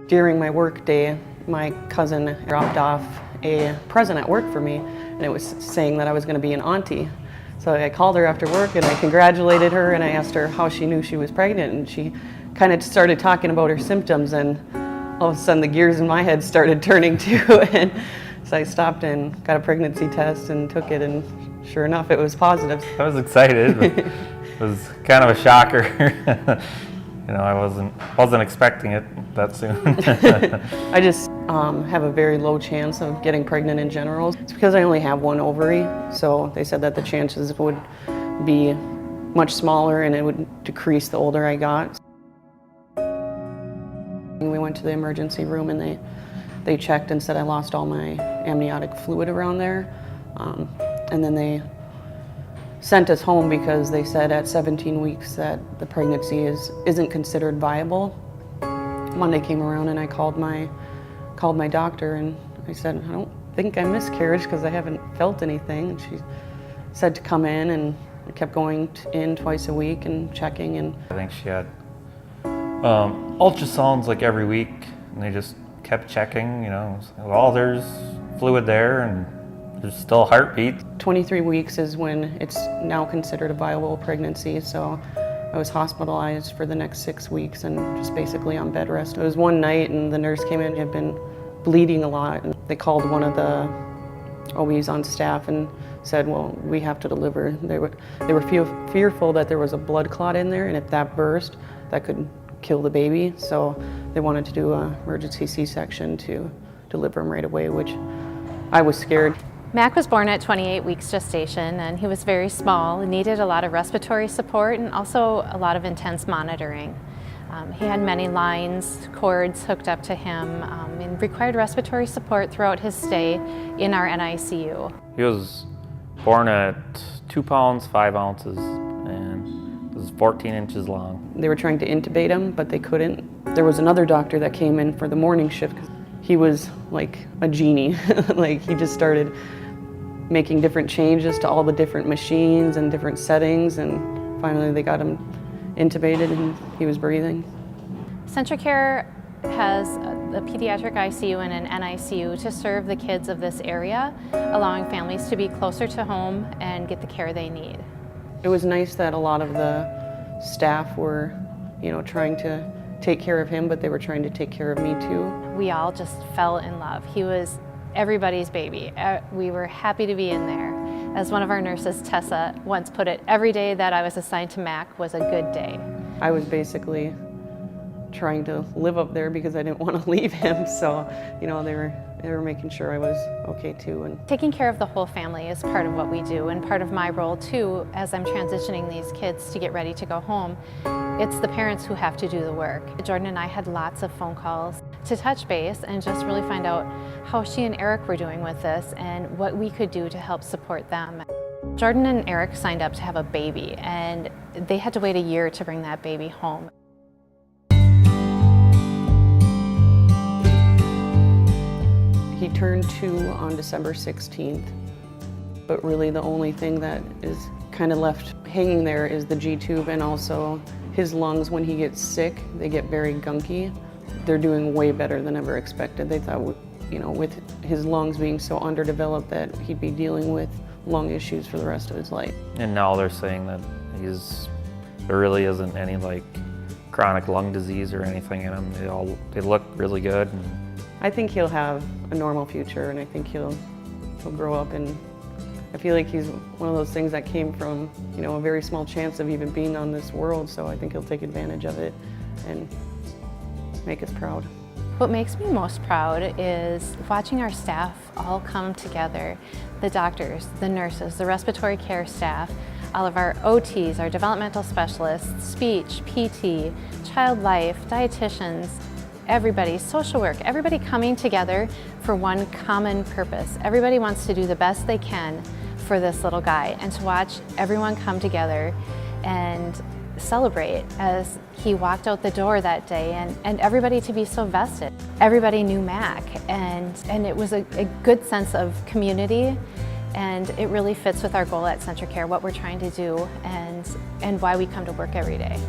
During my work day, my cousin dropped off a present at work for me, and it was saying that I was going to be an auntie. So I called her after work and I congratulated her, and I asked her how she knew she was pregnant, and she kind of started talking about her symptoms, and all of a sudden the gears in my head started turning too. And so I stopped and got a pregnancy test and took it, and sure enough it was positive. I was excited, but it was kind of a shocker. You know, I wasn't expecting it that soon. I just have a very low chance of getting pregnant in general. It's because I only have one ovary, so they said that the chances would be much smaller and it would decrease the older I got. We went to the emergency room and they checked and said I lost all my amniotic fluid around there. And then they sent us home because they said at 17 weeks that the pregnancy isn't considered viable. Monday came around and I called my doctor and I said, I don't think I miscarried because I haven't felt anything. And she said to come in, and I kept going in twice a week and checking. And I think she had ultrasounds like every week, and they just kept checking, you know, well, there's fluid there and there's still a heartbeat. 23 weeks is when it's now considered a viable pregnancy, so I was hospitalized for the next 6 weeks and just basically on bed rest. It was one night and the nurse came in, had been bleeding a lot, and they called one of the OBs on staff and said, well, we have to deliver. They were fearful that there was a blood clot in there, and if that burst, that could kill the baby, so they wanted to do an emergency C-section to deliver him right away, which I was scared. Mac was born at 28 weeks gestation, and he was very small and needed a lot of respiratory support and also a lot of intense monitoring. He had many lines, cords hooked up to him, and required respiratory support throughout his stay in our NICU. He was born at 2 pounds, 5 ounces, and was 14 inches long. They were trying to intubate him, but they couldn't. There was another doctor that came in for the morning shift. He was like a genie. Like, he just started making different changes to all the different machines and different settings, and finally they got him intubated and he was breathing. CentraCare has a pediatric ICU and an NICU to serve the kids of this area, allowing families to be closer to home and get the care they need. It was nice that a lot of the staff were, you know, trying to take care of him, but they were trying to take care of me too. We all just fell in love. He was everybody's baby. We were happy to be in there. As one of our nurses, Tessa, once put it, every day that I was assigned to Mac was a good day. I was basically trying to live up there because I didn't want to leave him, so, you know, they were making sure I was okay too. And taking care of the whole family is part of what we do, and part of my role too, as I'm transitioning these kids to get ready to go home. It's the parents who have to do the work. Jordan and I had lots of phone calls to touch base and just really find out how she and Eric were doing with this and what we could do to help support them. Jordan and Eric signed up to have a baby, and they had to wait a year to bring that baby home. He turned 2 on December 16th, but really the only thing that is kind of left hanging there is the G-tube, and also his lungs. When he gets sick, they get very gunky. They're doing way better than ever expected. They thought, you know, with his lungs being so underdeveloped that he'd be dealing with lung issues for the rest of his life. And now they're saying that there really isn't any like chronic lung disease or anything in him. They look really good. I think he'll have a normal future, and I think he'll grow up, and I feel like he's one of those things that came from, you know, a very small chance of even being on this world, so I think he'll take advantage of it and make us proud. What makes me most proud is watching our staff all come together. The doctors, the nurses, the respiratory care staff, all of our OTs, our developmental specialists, speech, PT, child life, dietitians, everybody, social work, everybody coming together for one common purpose. Everybody wants to do the best they can for this little guy, and to watch everyone come together and celebrate as he walked out the door that day, and everybody to be so vested. Everybody knew Mac, and it was a good sense of community, and it really fits with our goal at CentraCare, what we're trying to do and why we come to work every day.